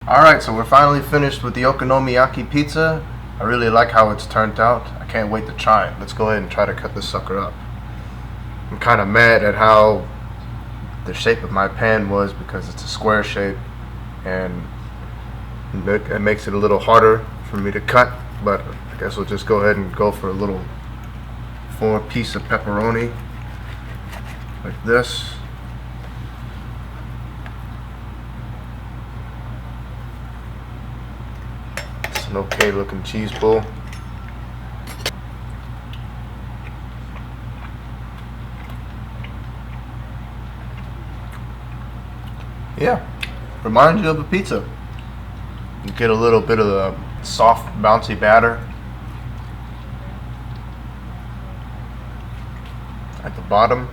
Alright, so we're finally finished with the Okonomiyaki pizza. I really like how it's turned out. I can't wait to try it. Let's go ahead and try to cut this sucker up. I'm kind of mad at how the shape of my pan was because it's a square shape and it makes it a little harder for me to cut, but I guess we'll just go ahead and go for a little 4-piece of pepperoni like this. It's an okay looking cheese pull. Yeah, reminds you of a pizza. You get a little bit of the soft, bouncy batter at the bottom.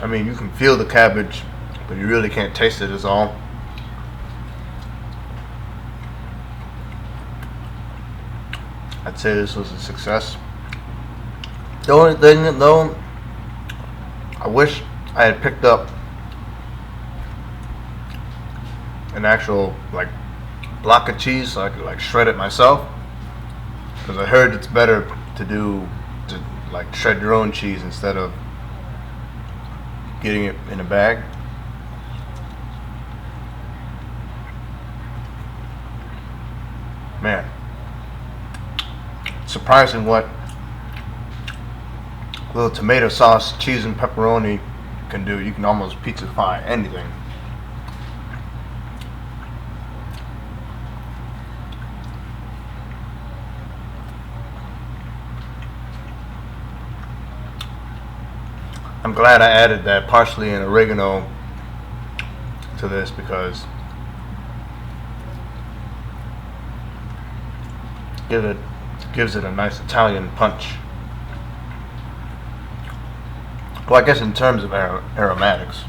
I mean, you can feel the cabbage, but you really can't taste it is all. I'd say this was a success. The only thing though, I wish I had picked up an actual block of cheese so I could shred it myself, because I heard it's better to shred your own cheese instead of getting it in a bag. Man, surprising what little tomato sauce, cheese, and pepperoni can do. You can almost pizzafy anything. I'm glad I added that parsley and oregano to this because gives it a nice Italian punch. Well, I guess in terms of aromatics.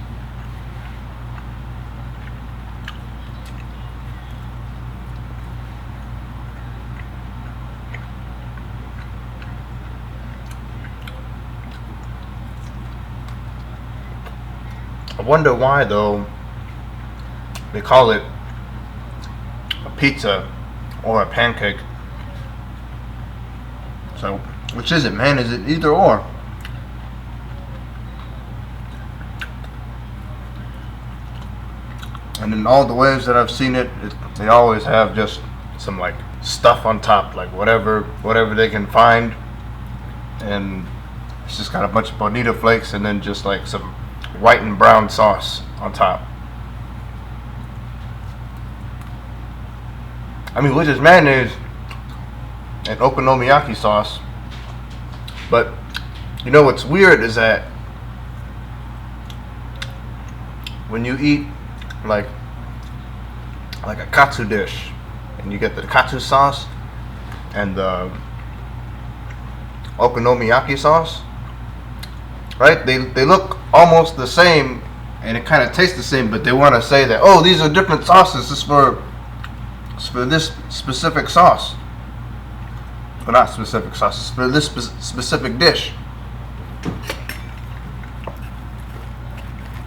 I wonder why though they call it a pizza or a pancake. So which is it, man? Is it either or? And in all the ways that I've seen it, they always have just some stuff on top, whatever they can find, and it's just got a bunch of bonito flakes and then just some white and brown sauce on top. I mean, which is mayonnaise and okonomiyaki sauce. But you know what's weird is that when you eat like a katsu dish and you get the katsu sauce and the okonomiyaki sauce, right? They look almost the same and it kind of tastes the same, but they want to say that, oh, these are different sauces. This is for this specific sauce. Well, not specific sauces, for this specific dish.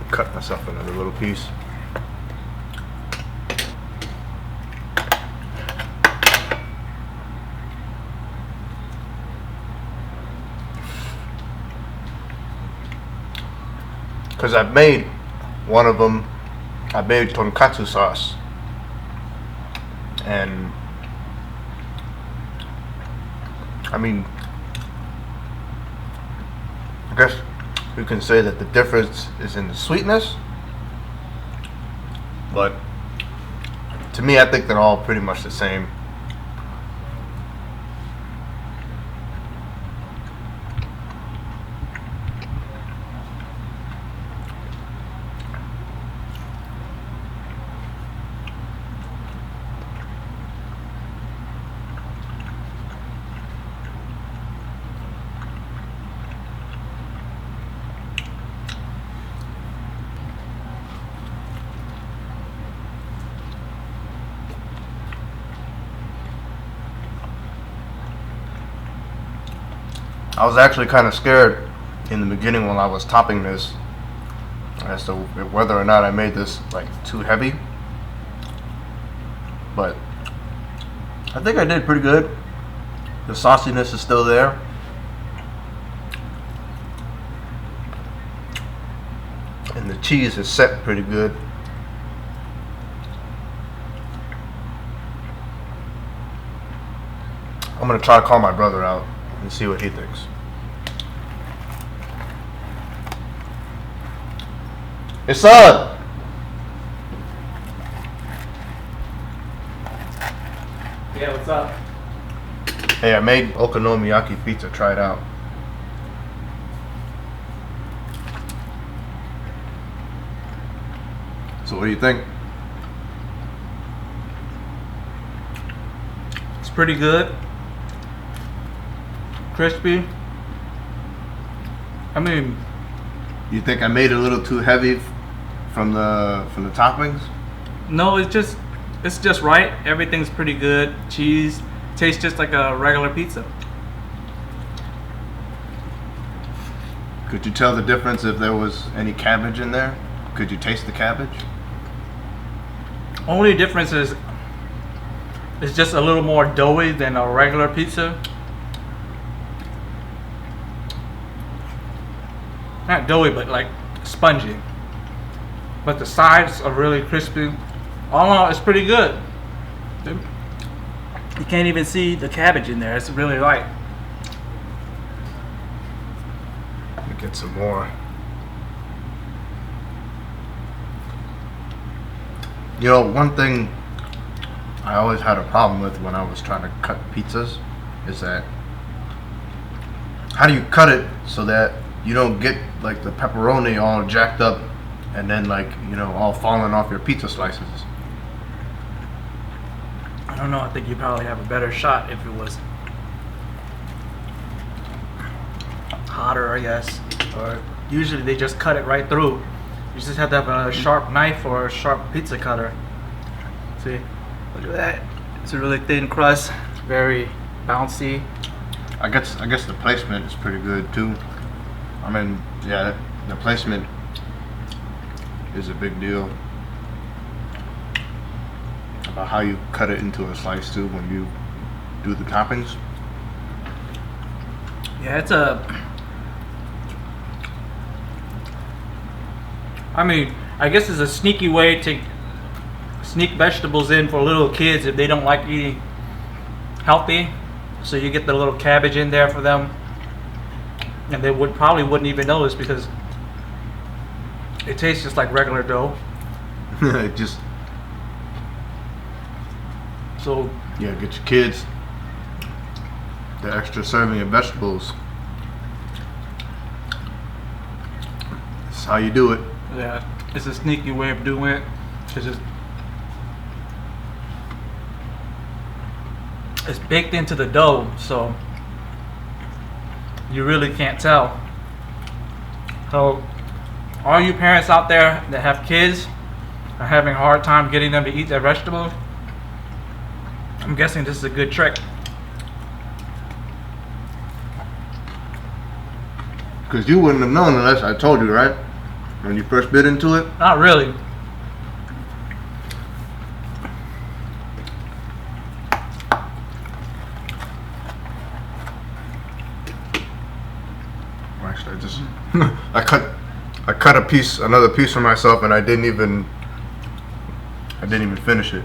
Cut myself another little piece. Because I've made one of them, I made tonkatsu sauce, and I mean, I guess we can say that the difference is in the sweetness, but to me, I think they're all pretty much the same. I was actually kind of scared in the beginning when I was topping this. as to whether or not I made this like too heavy, but I think I did pretty good. The sauciness is still there. And the cheese is set pretty good. I'm gonna try to call my brother out and see what he thinks. Hey son! Yeah, what's up? Hey, I made Okonomiyaki pizza, try it out. So what do you think? It's pretty good. Crispy. I mean, You think I made it a little too heavy from the toppings? no, it's just right. Everything's pretty good. Cheese tastes just like a regular pizza. Could you tell the difference if there was any cabbage in there? Could you taste the cabbage? Only difference is it's just a little more doughy than a regular pizza. Not doughy, but like spongy. But the sides are really crispy. All in all, it's pretty good. You can't even see the cabbage in there. It's really light. Let me get some more. You know, one thing I always had a problem with when I was trying to cut pizzas is that how do you cut it so that you don't get like the pepperoni all jacked up and then like, you know, all falling off your pizza slices? I don't know. I think you probably have a better shot if it was hotter, I guess. Or usually they just cut it right through. You just have to have a sharp knife or a sharp pizza cutter. See, look at that. It's a really thin crust, very bouncy. I guess the placement is pretty good too. I mean, yeah, the placement is a big deal about how you cut it into a slice too when you do the toppings. Yeah, it's I mean, I guess it's a sneaky way to sneak vegetables in for little kids if they don't like eating healthy. So you get the little cabbage in there for them, and they probably wouldn't even notice because it tastes just like regular dough. It just, So yeah, get your kids the extra serving of vegetables. That's how you do it. yeah, it's a sneaky way of doing it. It's baked into the dough, so you really can't tell. So all you parents out there that have kids are having a hard time getting them to eat their vegetables, I'm guessing this is a good trick. Because you wouldn't have known unless I told you, right? When you first bit into it. Not really. Actually, I just I cut another piece for myself, and I didn't even finish it.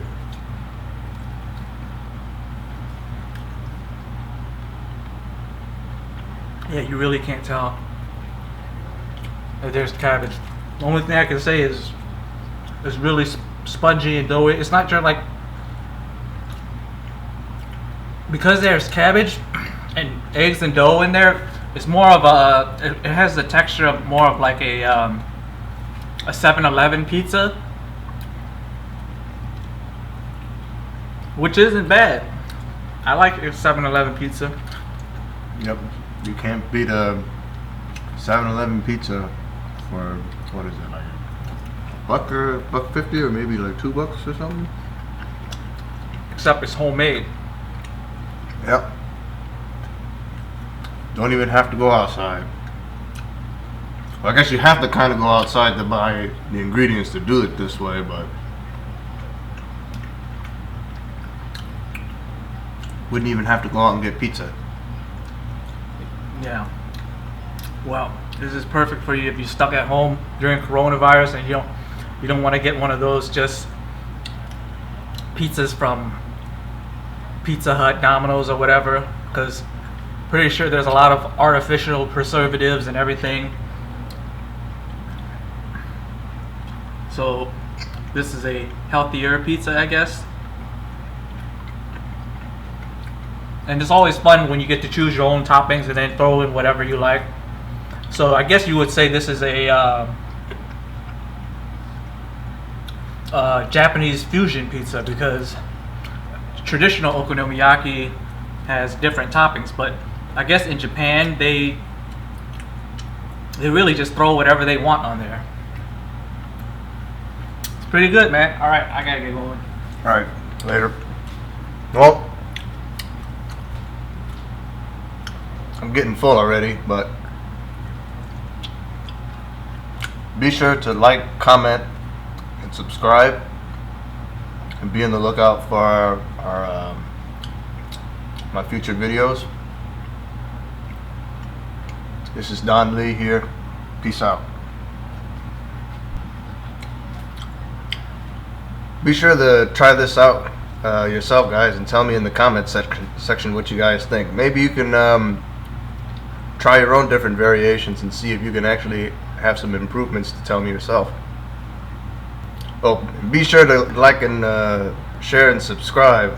Yeah, you really can't tell if there's cabbage. The only thing I can say is it's really spongy and doughy. It's not just like, because there's cabbage and eggs and dough in there. It's more of it has the texture of more of like a 7-Eleven pizza, which isn't bad. I like a 7-Eleven pizza. Yep, you can't beat a 7-Eleven pizza for, what is it, like $1.50 or maybe like $2 or something. Except it's homemade. Yep. Don't even have to go outside. Well, I guess you have to kind of go outside to buy the ingredients to do it this way, but wouldn't even have to go out and get pizza. Yeah. Well, this is perfect for you if you're stuck at home during coronavirus and you don't want to get one of those just pizzas from Pizza Hut, Domino's, or whatever, because pretty sure there's a lot of artificial preservatives and everything. So this is a healthier pizza, I guess. And it's always fun when you get to choose your own toppings and then throw in whatever you like. So I guess you would say this is a Japanese fusion pizza, because traditional okonomiyaki has different toppings, but I guess in Japan they really just throw whatever they want on there. It's pretty good, man. All right, I gotta get going. All right, later. Well, I'm getting full already, but be sure to like, comment, and subscribe, and be on the lookout for our my future videos. This is Don Lee here. Peace out. Be sure to try this out yourself, guys, and tell me in the comments section what you guys think. Maybe you can try your own different variations and see if you can actually have some improvements to tell me yourself. Oh, be sure to like and share and subscribe.